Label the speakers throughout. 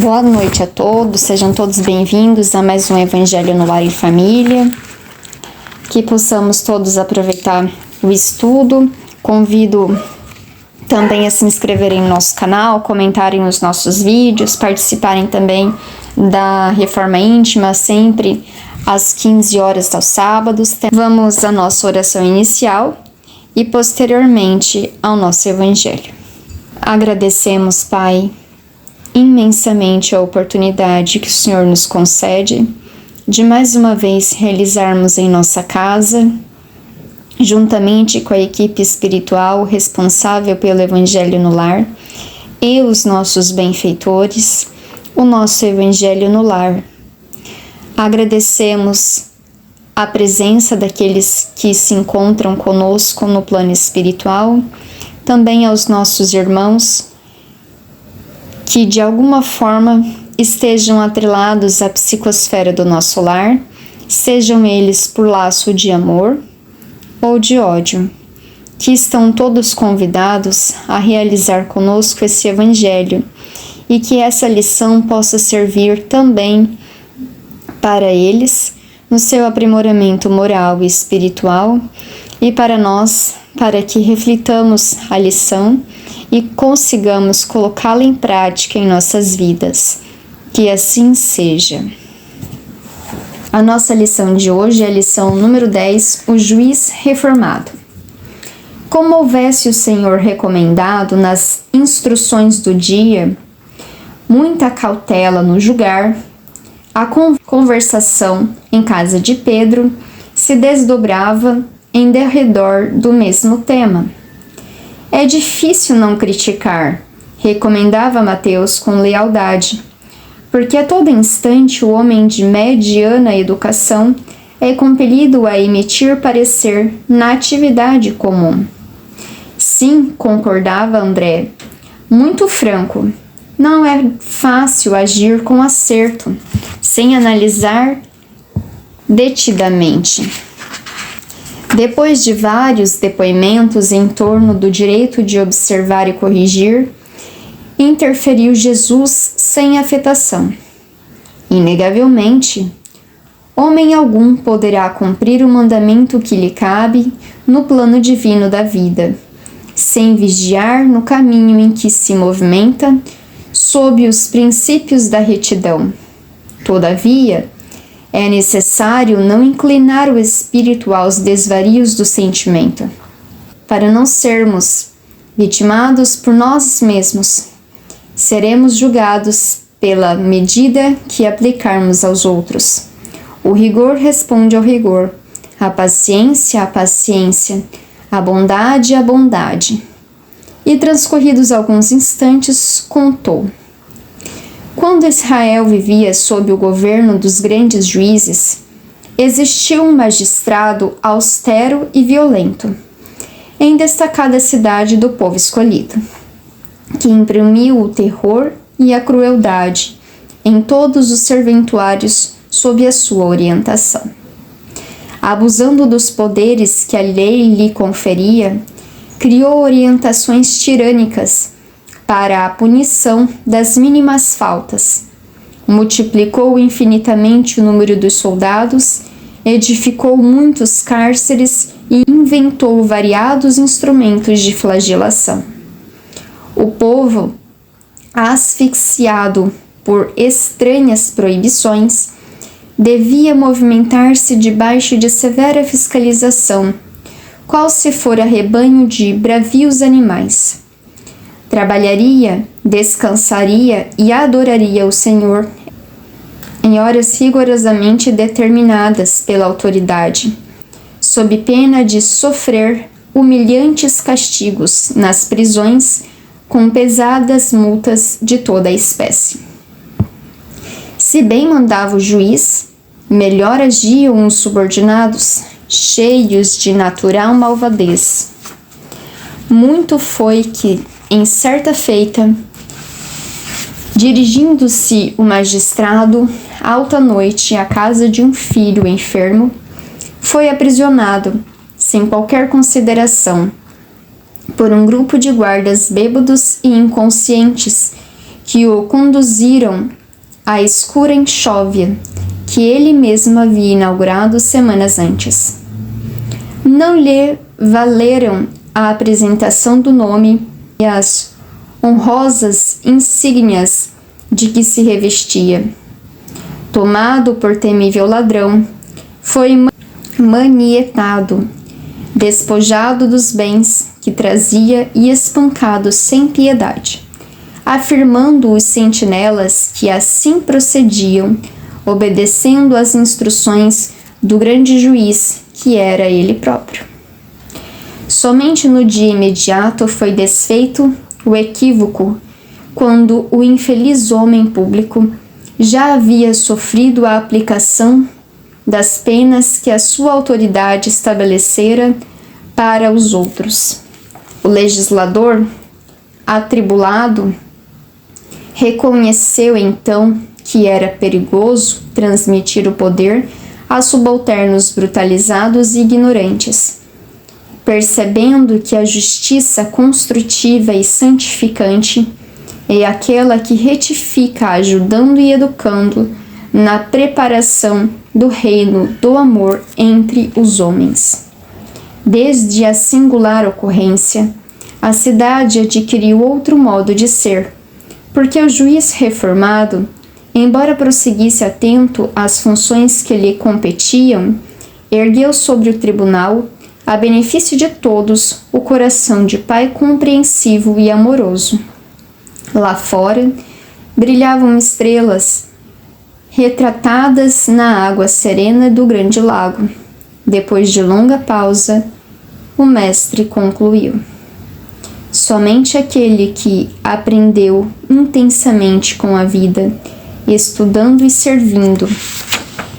Speaker 1: Boa noite a todos, sejam todos bem-vindos a mais um Evangelho no Lar e Família. Que possamos todos aproveitar o estudo. Convido também a se inscreverem no nosso canal, comentarem os nossos vídeos, participarem também da Reforma Íntima, sempre às 15 horas aos sábados. Vamos à nossa oração inicial e posteriormente ao nosso Evangelho. Agradecemos, Pai, imensamente a oportunidade que o Senhor nos concede de mais uma vez realizarmos em nossa casa, juntamente com a equipe espiritual responsável pelo Evangelho no Lar e os nossos benfeitores, o nosso Evangelho no Lar. Agradecemos a presença daqueles que se encontram conosco no plano espiritual, também aos nossos irmãos que de alguma forma estejam atrelados à psicosfera do nosso lar, sejam eles por laço de amor ou de ódio, que estão todos convidados a realizar conosco esse Evangelho e que essa lição possa servir também para eles no seu aprimoramento moral e espiritual e para nós, para que reflitamos a lição e consigamos colocá-la em prática em nossas vidas. Que assim seja. A nossa lição de hoje é a lição número 10, o juiz reformado. Como houvesse o Senhor recomendado nas instruções do dia, muita cautela no julgar, a conversação em casa de Pedro se desdobrava em derredor do mesmo tema. É difícil não criticar, recomendava Mateus com lealdade, porque a todo instante o homem de mediana educação é compelido a emitir parecer na atividade comum. Sim, concordava André, muito franco, não é fácil agir com acerto, sem analisar detidamente. Depois de vários depoimentos em torno do direito de observar e corrigir, interferiu Jesus sem afetação. Inegavelmente, homem algum poderá cumprir o mandamento que lhe cabe no plano divino da vida, sem vigiar no caminho em que se movimenta sob os princípios da retidão. Todavia, é necessário não inclinar o espírito aos desvarios do sentimento, para não sermos vitimados por nós mesmos. Seremos julgados pela medida que aplicarmos aos outros. O rigor responde ao rigor, a paciência à paciência, a bondade à bondade. E transcorridos alguns instantes, contou. Quando Israel vivia sob o governo dos grandes juízes, existiu um magistrado austero e violento, em destacada cidade do povo escolhido, que imprimiu o terror e a crueldade em todos os serventuários sob a sua orientação. Abusando dos poderes que a lei lhe conferia, criou orientações tirânicas para a punição das mínimas faltas. Multiplicou infinitamente o número dos soldados, edificou muitos cárceres e inventou variados instrumentos de flagelação. O povo, asfixiado por estranhas proibições, devia movimentar-se debaixo de severa fiscalização, qual se fora rebanho de bravios animais. Trabalharia, descansaria e adoraria o Senhor em horas rigorosamente determinadas pela autoridade, sob pena de sofrer humilhantes castigos nas prisões com pesadas multas de toda a espécie. Se bem mandava o juiz, melhor agiam os subordinados, cheios de natural malvadez. Muito foi que, em certa feita, dirigindo-se o magistrado alta noite à casa de um filho enfermo, foi aprisionado, sem qualquer consideração, por um grupo de guardas bêbados e inconscientes que o conduziram à escura enxóvia que ele mesmo havia inaugurado semanas antes. Não lhe valeram a apresentação do nome e as honrosas insígnias de que se revestia. Tomado por temível ladrão, foi manietado, despojado dos bens que trazia e espancado sem piedade, afirmando os sentinelas que assim procediam, obedecendo às instruções do grande juiz, que era ele próprio. Somente no dia imediato foi desfeito o equívoco, quando o infeliz homem público já havia sofrido a aplicação das penas que a sua autoridade estabelecera para os outros. O legislador, atribulado, reconheceu então que era perigoso transmitir o poder a subalternos brutalizados e ignorantes. Percebendo que a justiça construtiva e santificante é aquela que retifica, ajudando e educando na preparação do reino do amor entre os homens. Desde a singular ocorrência, a cidade adquiriu outro modo de ser, porque o juiz reformado, embora prosseguisse atento às funções que lhe competiam, ergueu sobre o tribunal, a benefício de todos, o coração de pai compreensivo e amoroso. Lá fora, brilhavam estrelas, retratadas na água serena do grande lago. Depois de longa pausa, o mestre concluiu: somente aquele que aprendeu intensamente com a vida, estudando e servindo,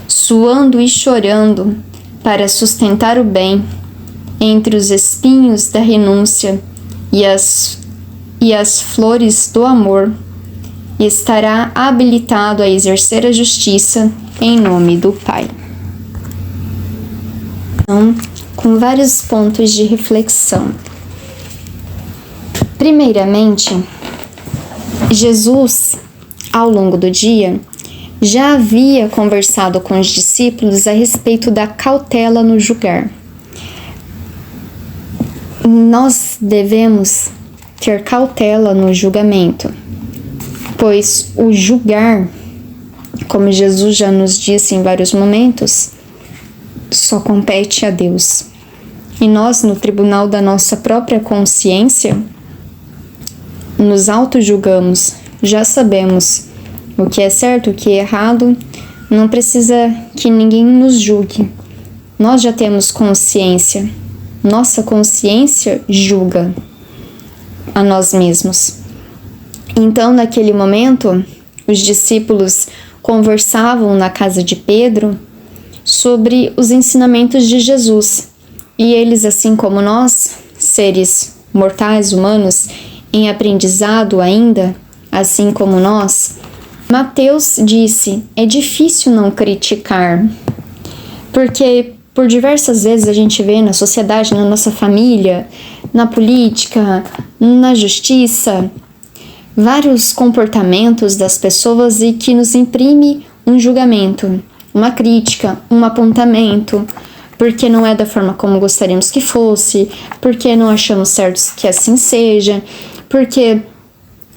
Speaker 1: suando e chorando para sustentar o bem, entre os espinhos da renúncia e as flores do amor, estará habilitado a exercer a justiça em nome do Pai. Então, com vários pontos de reflexão. Primeiramente, Jesus, ao longo do dia, já havia conversado com os discípulos a respeito da cautela no julgar. Nós devemos ter cautela no julgamento, pois o julgar, como Jesus já nos disse em vários momentos, só compete a Deus. E nós, no tribunal da nossa própria consciência, nos auto-julgamos, já sabemos o que é certo, o que é errado, não precisa que ninguém nos julgue. Nós já temos consciência. Nossa consciência julga a nós mesmos. Então, naquele momento, os discípulos conversavam na casa de Pedro sobre os ensinamentos de Jesus. E eles, assim como nós, seres mortais, humanos, em aprendizado ainda, assim como nós, Mateus disse: é difícil não criticar, porque por diversas vezes a gente vê na sociedade, na nossa família, na política, na justiça, vários comportamentos das pessoas e que nos imprime um julgamento, uma crítica, um apontamento, porque não é da forma como gostaríamos que fosse, porque não achamos certo que assim seja, porque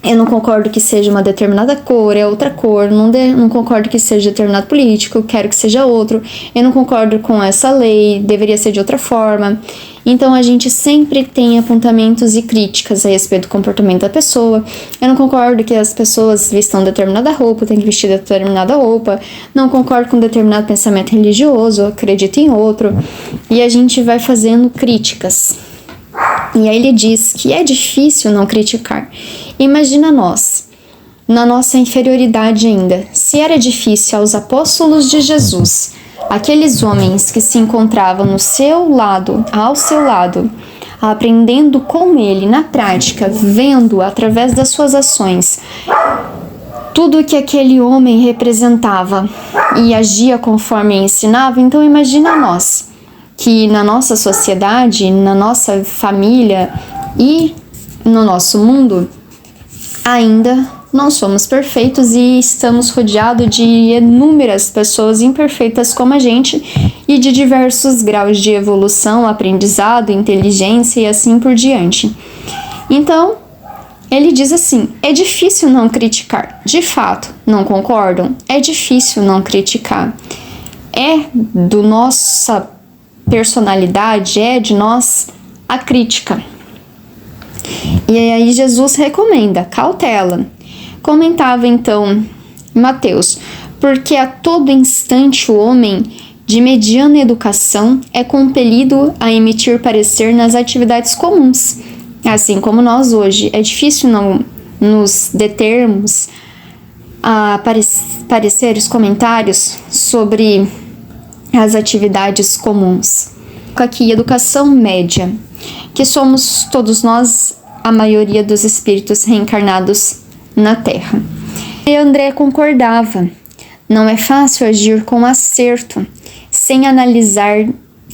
Speaker 1: eu não concordo que seja uma determinada cor, é outra cor, não concordo que seja determinado político, quero que seja outro, eu não concordo com essa lei, deveria ser de outra forma. Então a gente sempre tem apontamentos e críticas a respeito do comportamento da pessoa. Eu não concordo que as pessoas vistam determinada roupa, tem que vestir determinada roupa, não concordo com determinado pensamento religioso, acredito em outro, e a gente vai fazendo críticas. E aí ele diz que é difícil não criticar. Imagina nós, na nossa inferioridade ainda, se era difícil aos apóstolos de Jesus, aqueles homens que se encontravam ao seu lado, aprendendo com ele na prática, vendo através das suas ações tudo que aquele homem representava e agia conforme ensinava. Então imagina nós, que na nossa sociedade, na nossa família e no nosso mundo, ainda não somos perfeitos e estamos rodeados de inúmeras pessoas imperfeitas como a gente e de diversos graus de evolução, aprendizado, inteligência e assim por diante. Então, ele diz assim: é difícil não criticar. De fato, não concordam? É difícil não criticar. É do nossa personalidade, é de nós a crítica. E aí Jesus recomenda cautela. Comentava então Mateus: porque a todo instante o homem de mediana educação é compelido a emitir parecer nas atividades comuns, assim como nós hoje. É difícil não nos determos a pareceres, comentários sobre as atividades comuns. Aqui, educação média, que somos todos nós, a maioria dos espíritos reencarnados na Terra. E André concordava: não é fácil agir com acerto, sem analisar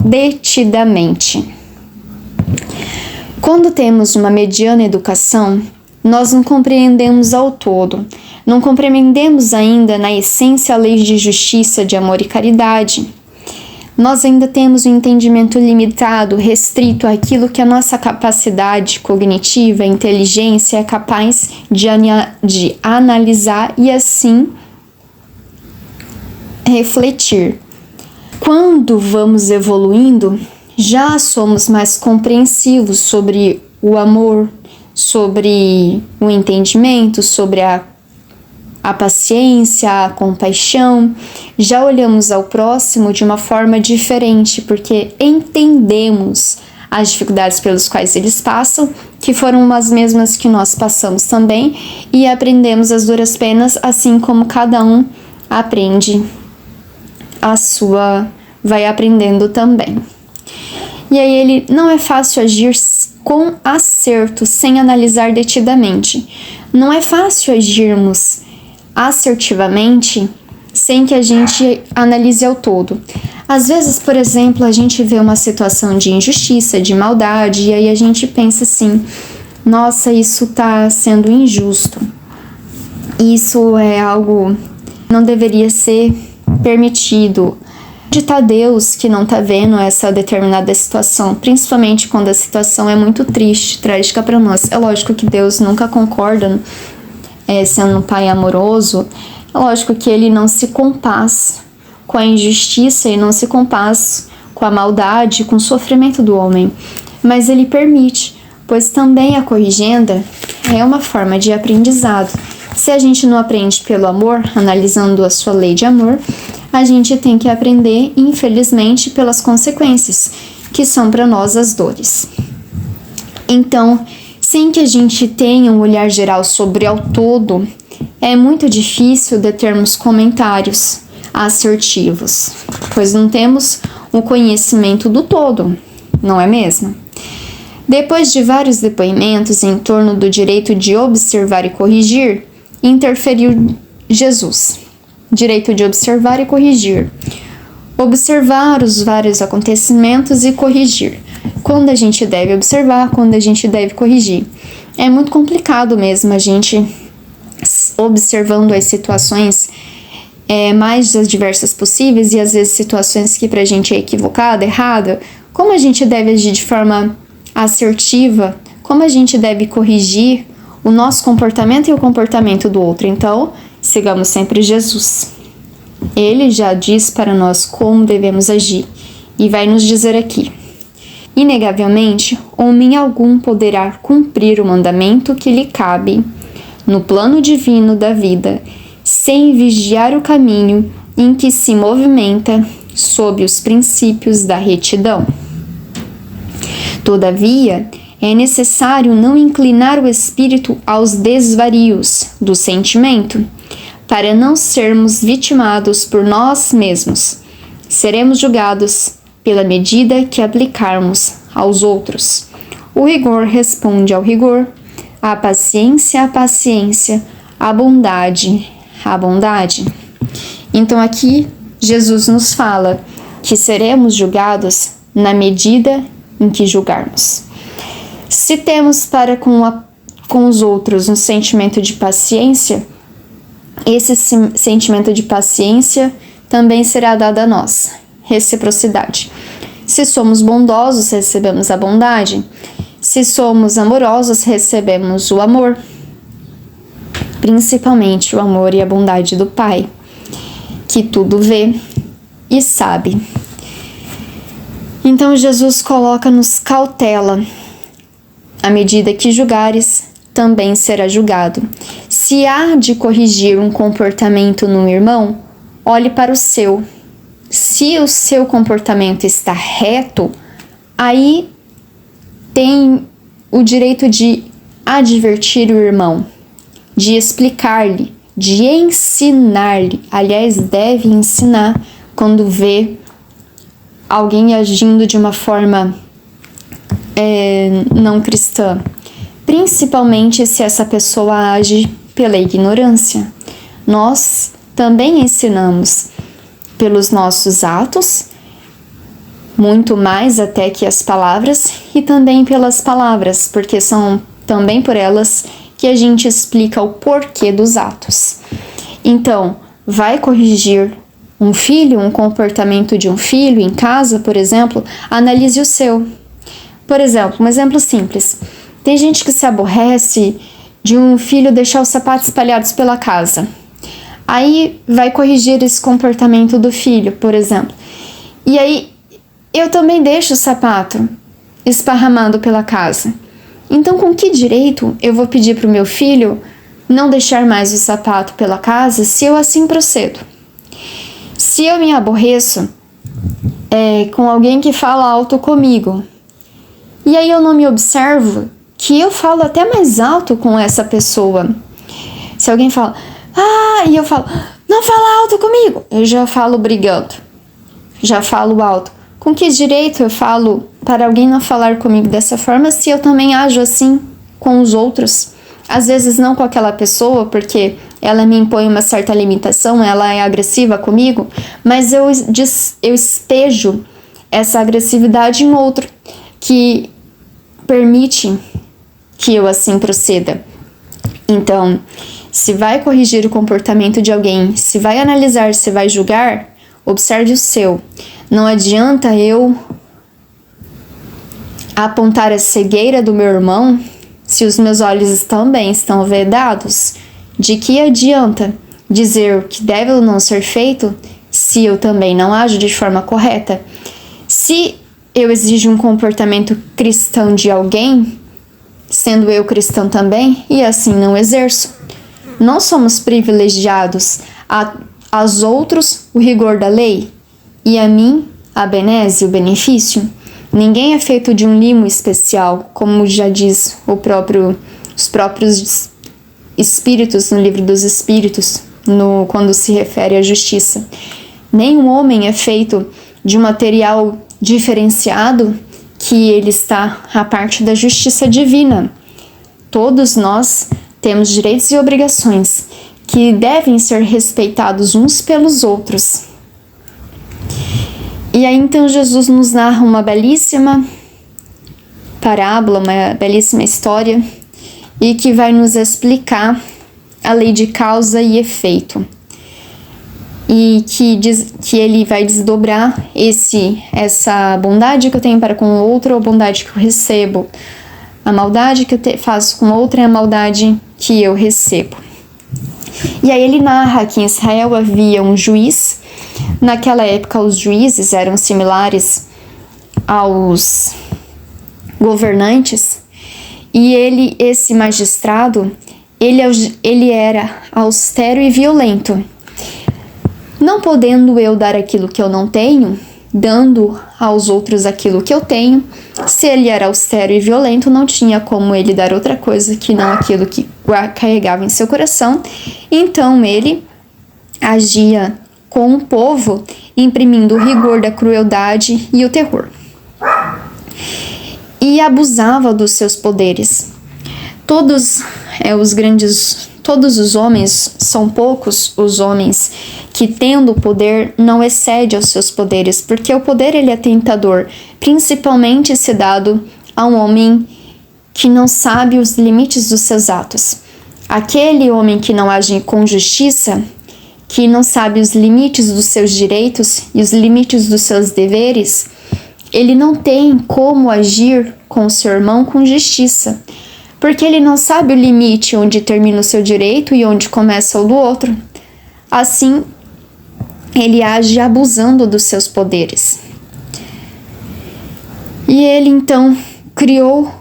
Speaker 1: detidamente. Quando temos uma mediana educação, nós não compreendemos ao todo, não compreendemos ainda na essência a lei de justiça, de amor e caridade. Nós ainda temos um entendimento limitado, restrito àquilo que a nossa capacidade cognitiva, inteligência é capaz de analisar e assim refletir. Quando vamos evoluindo, já somos mais compreensivos sobre o amor, sobre o entendimento, sobre a paciência, a compaixão. Já olhamos ao próximo de uma forma diferente, porque entendemos as dificuldades pelas quais eles passam, que foram as mesmas que nós passamos também, e aprendemos as duras penas, assim como cada um aprende vai aprendendo também. E aí ele: não é fácil agir com acerto, sem analisar detidamente. Não é fácil agirmos assertivamente sem que a gente analise ao todo. Às vezes, por exemplo, a gente vê uma situação de injustiça, de maldade, e aí a gente pensa assim: nossa, isso tá sendo injusto. Isso é algo que não deveria ser permitido. De tá Deus que não tá vendo essa determinada situação, principalmente quando a situação é muito triste, trágica para nós. É lógico que Deus nunca concorda, sendo um pai amoroso. É lógico que ele não se compaz com a injustiça e não se compaz com a maldade, com o sofrimento do homem, mas ele permite, pois também a corrigenda é uma forma de aprendizado. Se a gente não aprende pelo amor, analisando a sua lei de amor, a gente tem que aprender, infelizmente, pelas consequências, que são para nós as dores. Então, sem que a gente tenha um olhar geral sobre ao todo, é muito difícil de termos comentários assertivos, pois não temos o conhecimento do todo, não é mesmo? Depois de vários depoimentos em torno do direito de observar e corrigir, interferiu Jesus. Direito de observar e corrigir. Observar os vários acontecimentos e corrigir. Quando a gente deve observar, quando a gente deve corrigir. É muito complicado mesmo a gente, observando as situações mais das diversas possíveis e às vezes situações que pra gente é equivocada, errada, como a gente deve agir de forma assertiva, como a gente deve corrigir o nosso comportamento e o comportamento do outro. Então, sigamos sempre Jesus. Ele já diz para nós como devemos agir e vai nos dizer aqui: inegavelmente, homem algum poderá cumprir o mandamento que lhe cabe no plano divino da vida, sem vigiar o caminho em que se movimenta sob os princípios da retidão. Todavia, é necessário não inclinar o espírito aos desvarios do sentimento, para não sermos vitimados por nós mesmos. Seremos julgados pela medida que aplicarmos aos outros. O rigor responde ao rigor, a paciência, a bondade, a bondade. Então aqui Jesus nos fala que seremos julgados na medida em que julgarmos. Se temos para com a com os outros um sentimento de paciência, esse sentimento de paciência também será dado a nós. Reciprocidade. Se somos bondosos, recebemos a bondade. Se somos amorosos, recebemos o amor. Principalmente o amor e a bondade do Pai, que tudo vê e sabe. Então Jesus coloca-nos cautela. À medida que julgares, também será julgado. Se há de corrigir um comportamento num irmão, olhe para o seu. Se o seu comportamento está reto, aí tem o direito de advertir o irmão, de explicar-lhe, de ensinar-lhe. Aliás, deve ensinar quando vê alguém agindo de uma forma não cristã. Principalmente se essa pessoa age pela ignorância. Nós também ensinamos pelos nossos atos, muito mais até que as palavras, e também pelas palavras, porque são também por elas que a gente explica o porquê dos atos. Então, vai corrigir um filho, um comportamento de um filho em casa, por exemplo, analise o seu. Por exemplo, um exemplo simples. Tem gente que se aborrece de um filho deixar os sapatos espalhados pela casa. Aí vai corrigir esse comportamento do filho, por exemplo. E aí eu também deixo o sapato esparramado pela casa. Então, com que direito eu vou pedir para o meu filho não deixar mais o sapato pela casa se eu assim procedo? Se eu me aborreço com alguém que fala alto comigo, e aí eu não me observo que eu falo até mais alto com essa pessoa. Se alguém fala, e eu falo, não fala alto comigo, eu já falo brigando, já falo alto. Com que direito eu falo para alguém não falar comigo dessa forma se eu também ajo assim com os outros? Às vezes não com aquela pessoa, porque ela me impõe uma certa limitação, ela é agressiva comigo, mas eu espejo essa agressividade em outro, que permite que eu assim proceda. Então, se vai corrigir o comportamento de alguém, se vai analisar, se vai julgar, observe o seu. Não adianta eu apontar a cegueira do meu irmão se os meus olhos também estão vedados. De que adianta dizer o que deve ou não ser feito se eu também não ajo de forma correta? Se eu exijo um comportamento cristão de alguém, sendo eu cristão também, e assim não exerço. Não somos privilegiados, aos outros o rigor da lei, e a mim a benese, o benefício. Ninguém é feito de um limo especial, como já diz os próprios espíritos no livro dos espíritos, quando se refere à justiça. Nenhum homem é feito de um material diferenciado que ele está à parte da justiça divina. Todos nós temos direitos e obrigações que devem ser respeitados uns pelos outros. E aí então Jesus nos narra uma belíssima parábola, uma belíssima história, e que vai nos explicar a lei de causa e efeito. E que ele vai desdobrar essa bondade que eu tenho para com o outro, a bondade que eu recebo. A maldade que eu faço com o outro é a maldade que eu recebo. E aí ele narra que em Israel havia um juiz. Naquela época os juízes eram similares aos governantes. E esse magistrado, ele era austero e violento. Não podendo eu dar aquilo que eu não tenho, dando aos outros aquilo que eu tenho, se ele era austero e violento, não tinha como ele dar outra coisa que não aquilo que carregava em seu coração. Então ele agia com o povo, imprimindo o rigor da crueldade e o terror. E abusava dos seus poderes. Todos os homens, são poucos os homens que, tendo o poder, não excede aos seus poderes, porque o poder ele é tentador, principalmente se dado a um homem que não sabe os limites dos seus atos. Aquele homem que não age com justiça, que não sabe os limites dos seus direitos e os limites dos seus deveres, ele não tem como agir com o seu irmão com justiça, porque ele não sabe o limite onde termina o seu direito e onde começa o do outro. Assim, ele age abusando dos seus poderes. E ele então criou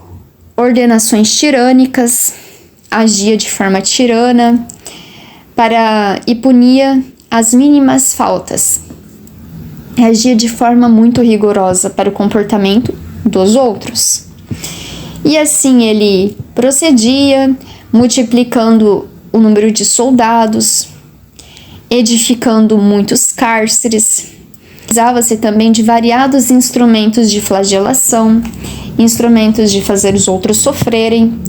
Speaker 1: ordenações tirânicas, agia de forma tirana e punia as mínimas faltas. Agia de forma muito rigorosa para o comportamento dos outros. E assim ele procedia, multiplicando o número de soldados, edificando muitos cárceres. Usava-se também de variados instrumentos de flagelação, instrumentos de fazer os outros sofrerem,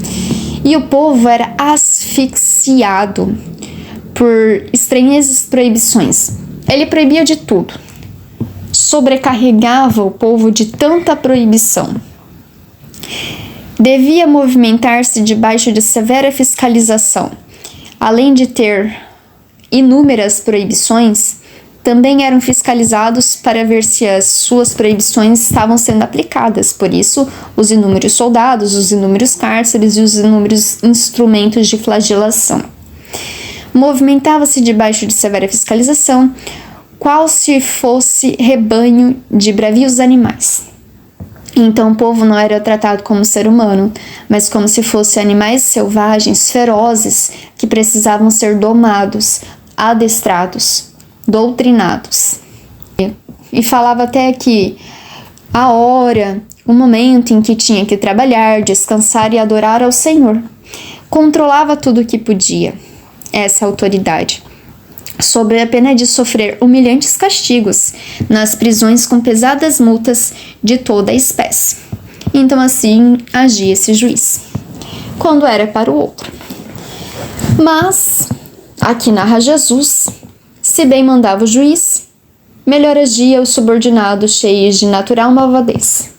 Speaker 1: e o povo era asfixiado por estranhas proibições. Ele proibia de tudo, sobrecarregava o povo de tanta proibição. Devia movimentar-se debaixo de severa fiscalização. Além de ter inúmeras proibições, também eram fiscalizados para ver se as suas proibições estavam sendo aplicadas. Por isso, os inúmeros soldados, os inúmeros cárceres e os inúmeros instrumentos de flagelação. Movimentava-se debaixo de severa fiscalização, qual se fosse rebanho de bravios animais. Então o povo não era tratado como ser humano, mas como se fossem animais selvagens, ferozes, que precisavam ser domados, adestrados, doutrinados. E falava até que a hora, o momento em que tinha que trabalhar, descansar e adorar ao Senhor. Controlava tudo o que podia, essa autoridade, sob a pena de sofrer humilhantes castigos nas prisões com pesadas multas de toda a espécie. Então assim agia esse juiz, quando era para o outro. Mas, aqui narra Jesus, se bem mandava o juiz, melhor agia os subordinados cheios de natural malvadez.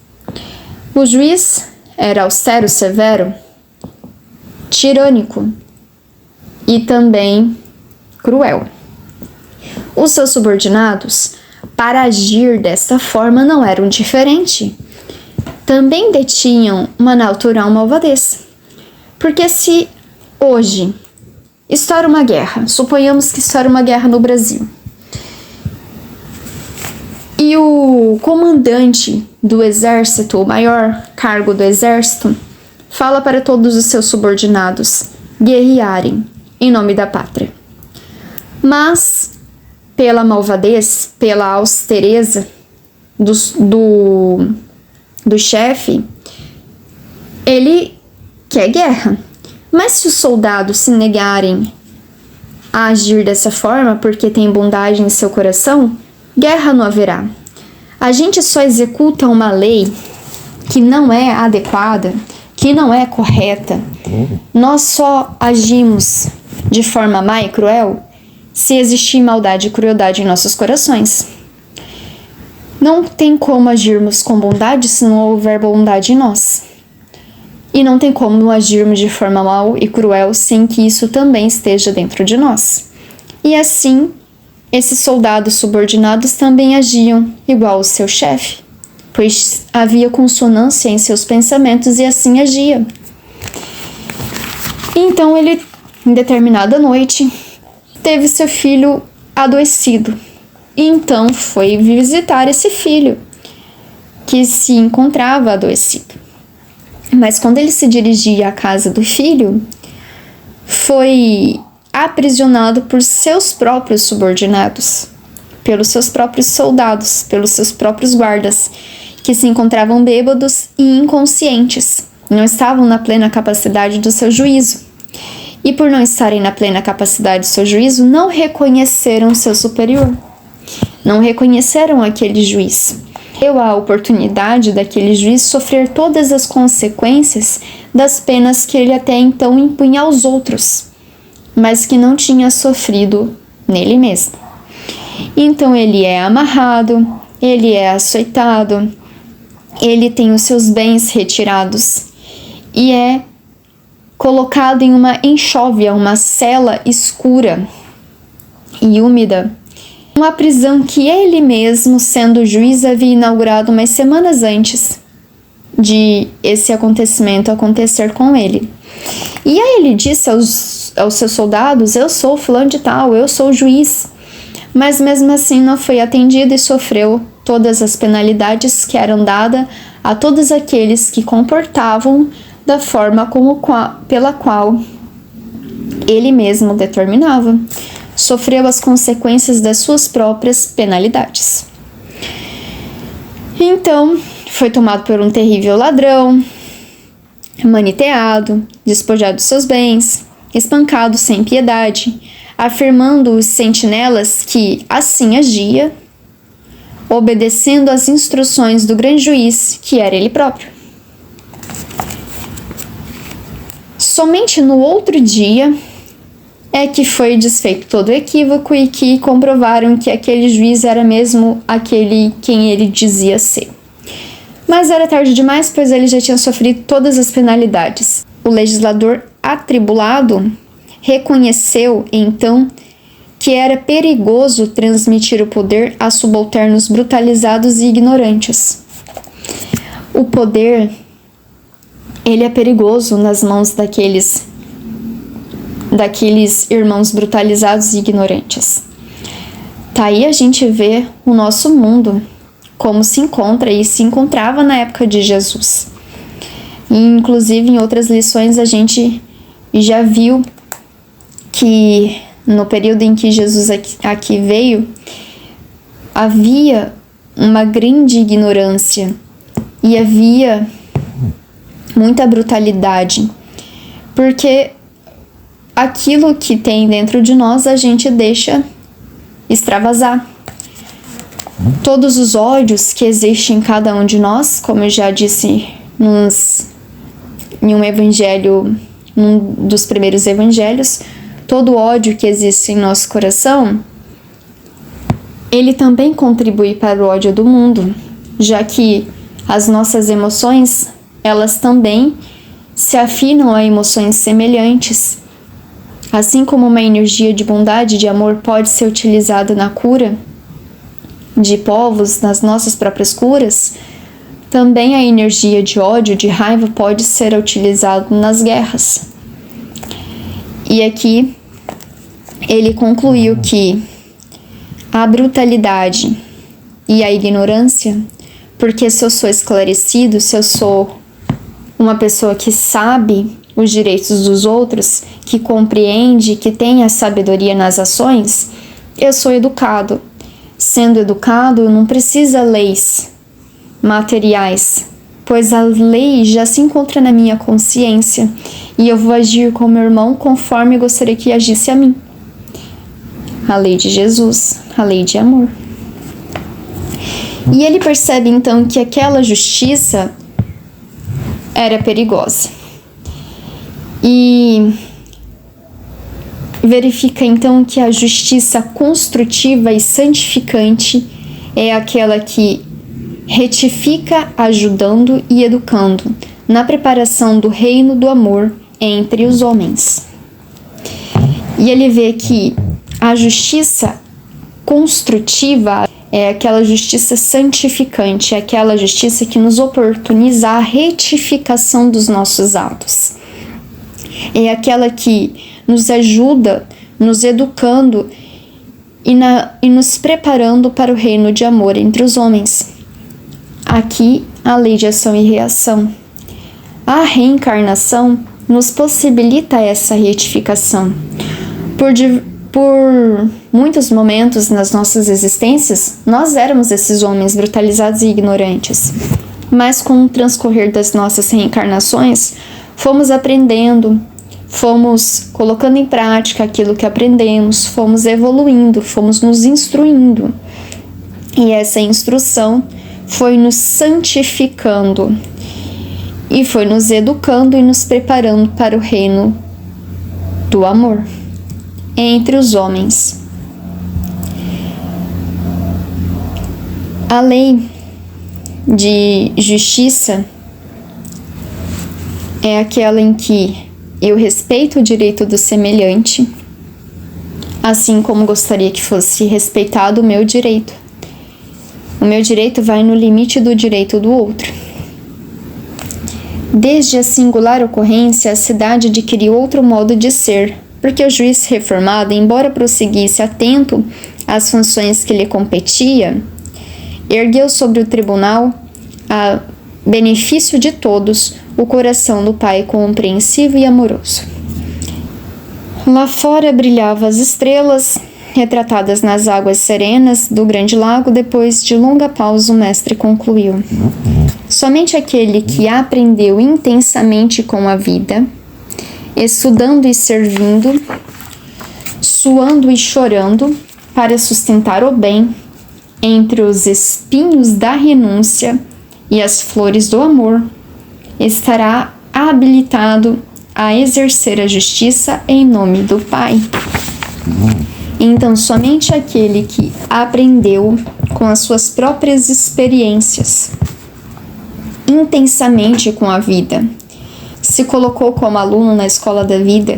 Speaker 1: O juiz era austero, severo, tirânico e também cruel. Os seus subordinados, para agir dessa forma, não eram diferentes. Também detinham uma natural malvadez. Porque se hoje estoura uma guerra, suponhamos que estoura uma guerra no Brasil, e o comandante do exército, o maior cargo do exército, fala para todos os seus subordinados guerrearem em nome da pátria. Mas, pela malvadez, pela austereza do chefe, ele quer guerra. Mas se os soldados se negarem a agir dessa forma porque tem bondade em seu coração, guerra não haverá. A gente só executa uma lei que não é adequada, que não é correta. Nós só agimos de forma má e cruel se existir maldade e crueldade em nossos corações. Não tem como agirmos com bondade se não houver bondade em nós. E não tem como agirmos de forma mal e cruel sem que isso também esteja dentro de nós. E assim, esses soldados subordinados também agiam igual ao seu chefe, pois havia consonância em seus pensamentos e assim agia. Então ele, em determinada noite, teve seu filho adoecido. E então foi visitar esse filho, que se encontrava adoecido. Mas quando ele se dirigia à casa do filho, foi aprisionado por seus próprios subordinados, pelos seus próprios soldados, pelos seus próprios guardas, que se encontravam bêbados e inconscientes, não estavam na plena capacidade do seu juízo. E por não estarem na plena capacidade do seu juízo, não reconheceram seu superior, não reconheceram aquele juiz. Deu a oportunidade daquele juiz sofrer todas as consequências das penas que ele até então impunha aos outros, mas que não tinha sofrido nele mesmo. Então ele é amarrado, ele é açoitado, ele tem os seus bens retirados e é colocado em uma enxóvia, uma cela escura e úmida, uma prisão que ele mesmo, sendo juiz, havia inaugurado umas semanas antes de esse acontecimento acontecer com ele. E aí ele disse aos seus soldados: eu sou fulano de tal, eu sou o juiz. Mas mesmo assim não foi atendido e sofreu todas as penalidades que eram dadas a todos aqueles que comportavam da forma pela qual ele mesmo determinava. Sofreu as consequências das suas próprias penalidades. Então, foi tomado por um terrível ladrão, maniteado, despojado de seus bens, espancado sem piedade, afirmando os sentinelas que assim agia, obedecendo às instruções do grande juiz, que era ele próprio. Somente no outro dia é que foi desfeito todo o equívoco e que comprovaram que aquele juiz era mesmo aquele quem ele dizia ser. Mas era tarde demais, pois ele já tinha sofrido todas as penalidades. O legislador atribulado reconheceu, então, que era perigoso transmitir o poder a subalternos brutalizados e ignorantes. O poder, ele é perigoso nas mãos daqueles irmãos brutalizados e ignorantes. Tá aí a gente vê o nosso mundo, como se encontra e se encontrava na época de Jesus. E, inclusive, em outras lições a gente já viu que no período em que Jesus aqui veio, havia uma grande ignorância e havia muita brutalidade, porque aquilo que tem dentro de nós a gente deixa extravasar. Todos os ódios que existem em cada um de nós, como eu já disse em um evangelho, num dos primeiros evangelhos, todo o ódio que existe em nosso coração, ele também contribui para o ódio do mundo, já que as nossas emoções, elas também se afinam a emoções semelhantes. Assim como uma energia de bondade e de amor pode ser utilizada na cura de povos, nas nossas próprias curas, também a energia de ódio, de raiva, pode ser utilizada nas guerras. E aqui ele concluiu que a brutalidade e a ignorância, porque se eu sou esclarecido, se eu sou uma pessoa que sabe os direitos dos outros, que compreende, que tem a sabedoria nas ações, eu sou educado. Sendo educado, não precisa leis materiais, pois a lei já se encontra na minha consciência e eu vou agir com meu irmão conforme gostaria que agisse a mim. A lei de Jesus, a lei de amor. E ele percebe então que aquela justiça era perigosa. E verifica então que a justiça construtiva e santificante é aquela que retifica, ajudando e educando na preparação do reino do amor entre os homens. E ele vê que a justiça construtiva é aquela justiça santificante, é aquela justiça que nos oportuniza a retificação dos nossos atos. É aquela que nos ajuda, nos educando e nos preparando para o reino de amor entre os homens. Aqui, a lei de ação e reação. A reencarnação nos possibilita essa retificação. Por muitos momentos nas nossas existências, nós éramos esses homens brutalizados e ignorantes. Mas com o transcorrer das nossas reencarnações, fomos aprendendo, fomos colocando em prática aquilo que aprendemos, fomos evoluindo, fomos nos instruindo. E essa instrução foi nos santificando e foi nos educando e nos preparando para o reino do amor entre os homens. A lei de justiça é aquela em que eu respeito o direito do semelhante, assim como gostaria que fosse respeitado o meu direito. O meu direito vai no limite do direito do outro. Desde a singular ocorrência, a cidade adquiriu outro modo de ser, porque o juiz reformado, embora prosseguisse atento às funções que lhe competia, ergueu sobre o tribunal, a benefício de todos, o coração do Pai compreensivo e amoroso. Lá fora brilhavam as estrelas, retratadas nas águas serenas do grande lago. Depois de longa pausa, o mestre concluiu: somente aquele que aprendeu intensamente com a vida, estudando e servindo, suando e chorando, para sustentar o bem, entre os espinhos da renúncia e as flores do amor, estará habilitado a exercer a justiça em nome do Pai. Então, somente aquele que aprendeu com as suas próprias experiências, intensamente com a vida, se colocou como aluno na escola da vida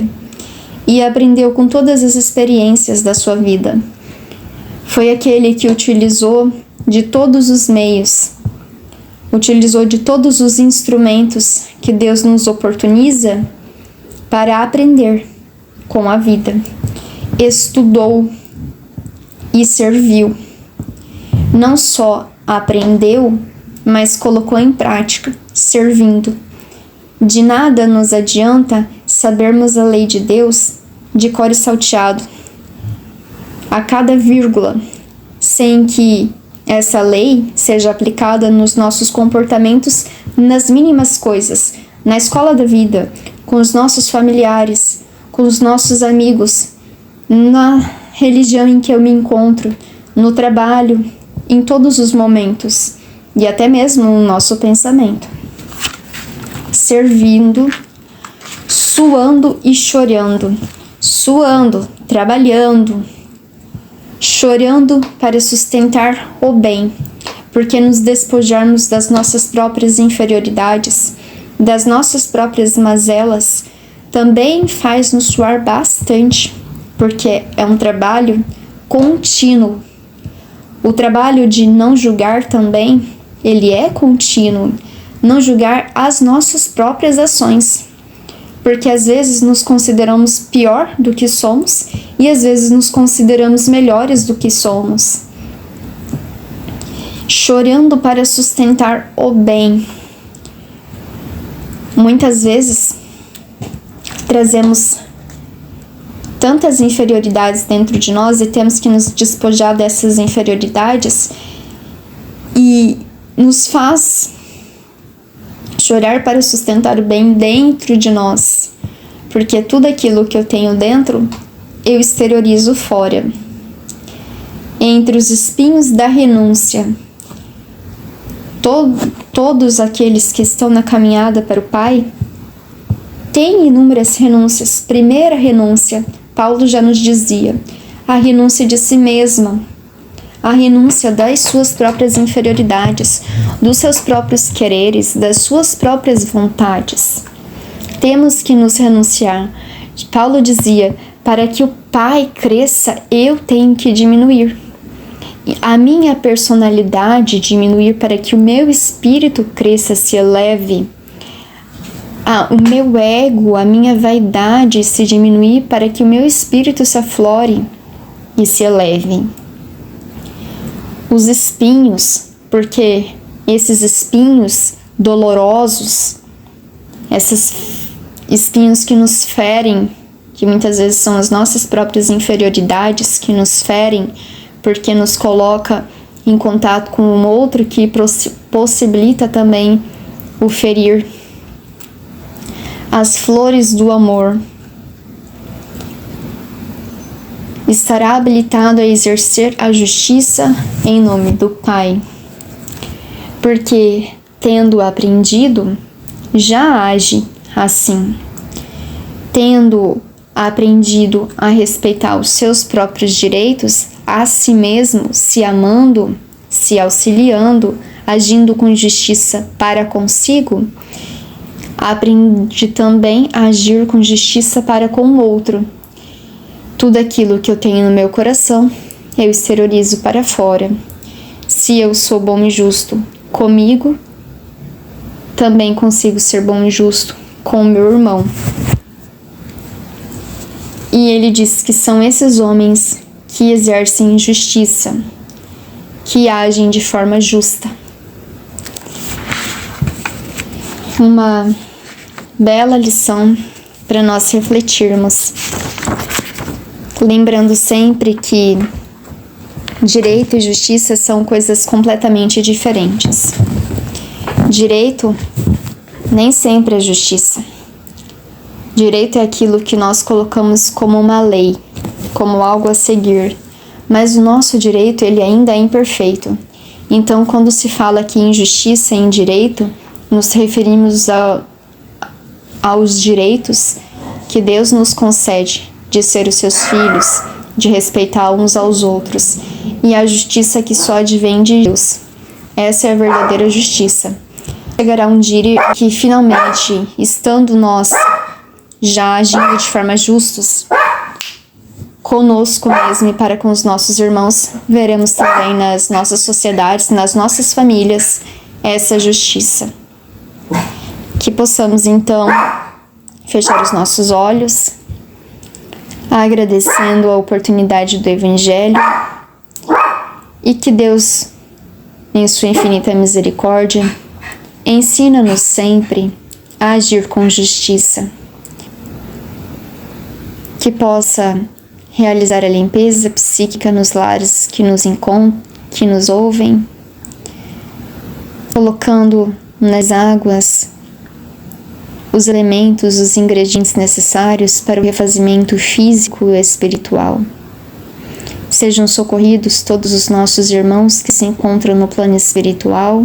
Speaker 1: e aprendeu com todas as experiências da sua vida, foi aquele que utilizou de todos os meios, utilizou de todos os instrumentos que Deus nos oportuniza para aprender com a vida. Estudou e serviu. Não só aprendeu, mas colocou em prática, servindo. De nada nos adianta sabermos a lei de Deus de cor e salteado, a cada vírgula, sem que essa lei seja aplicada nos nossos comportamentos, nas mínimas coisas, na escola da vida, com os nossos familiares, com os nossos amigos, na religião em que eu me encontro, no trabalho, em todos os momentos, e até mesmo no nosso pensamento. Servindo, suando e chorando, suando, trabalhando, chorando para sustentar o bem, porque nos despojarmos das nossas próprias inferioridades, das nossas próprias mazelas, também faz nos suar bastante, porque é um trabalho contínuo. O trabalho de não julgar também, ele é contínuo, não julgar as nossas próprias ações, porque às vezes nos consideramos pior do que somos e às vezes nos consideramos melhores do que somos. Chorando para sustentar o bem. Muitas vezes trazemos tantas inferioridades dentro de nós e temos que nos despojar dessas inferioridades, e nos faz chorar para sustentar o bem dentro de nós, porque tudo aquilo que eu tenho dentro, eu exteriorizo fora. Entre os espinhos da renúncia, todos aqueles que estão na caminhada para o Pai têm inúmeras renúncias. Primeira renúncia, Paulo já nos dizia, a renúncia de si mesma, a renúncia das suas próprias inferioridades, dos seus próprios quereres, das suas próprias vontades. Temos que nos renunciar. Paulo dizia, para que o Pai cresça, eu tenho que diminuir. A minha personalidade diminuir para que o meu espírito cresça, se eleve. O meu ego, a minha vaidade se diminuir para que o meu espírito se aflore e se eleve. Os espinhos, porque esses espinhos dolorosos, esses espinhos que nos ferem, que muitas vezes são as nossas próprias inferioridades que nos ferem, porque nos coloca em contato com um outro que possibilita também o ferir. As flores do amor. Estará habilitado a exercer a justiça em nome do Pai, porque, tendo aprendido, já age assim. Tendo aprendido a respeitar os seus próprios direitos, a si mesmo, se amando, se auxiliando, agindo com justiça para consigo, Aprendi também a agir com justiça para com o outro. Tudo aquilo que eu tenho no meu coração, eu exteriorizo para fora. Se eu sou bom e justo comigo, também consigo ser bom e justo com o meu irmão. E ele diz que são esses homens que exercem justiça, que agem de forma justa. Uma bela lição para nós refletirmos, lembrando sempre que direito e justiça são coisas completamente diferentes. Direito nem sempre é justiça. Direito é aquilo que nós colocamos como uma lei, como algo a seguir, mas o nosso direito ele ainda é imperfeito. Então, quando se fala aqui em justiça e em direito, nos referimos aos direitos que Deus nos concede de ser os seus filhos, de respeitar uns aos outros, e a justiça que só advém de Deus. Essa é a verdadeira justiça. Chegará um dia que finalmente, estando nós já agindo de forma justos, conosco mesmo e para com os nossos irmãos, veremos também nas nossas sociedades, nas nossas famílias, essa justiça. Que possamos então fechar os nossos olhos, agradecendo a oportunidade do Evangelho, e que Deus, em sua infinita misericórdia, ensina-nos sempre a agir com justiça, que possa realizar a limpeza psíquica nos lares que nos ouvem, colocando nas águas os elementos, os ingredientes necessários para o refazimento físico e espiritual. Sejam socorridos todos os nossos irmãos que se encontram no plano espiritual,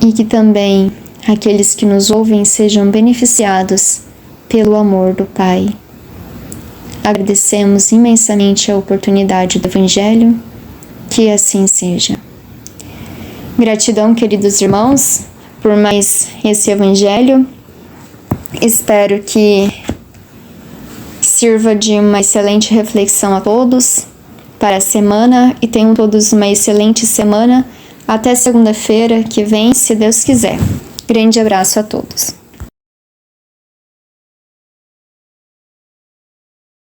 Speaker 1: e que também aqueles que nos ouvem sejam beneficiados pelo amor do Pai. Agradecemos imensamente a oportunidade do Evangelho, que assim seja. Gratidão, queridos irmãos, por mais esse Evangelho. Espero que sirva de uma excelente reflexão a todos para a semana, e tenham todos uma excelente semana. Até segunda-feira que vem, se Deus quiser. Grande abraço a todos.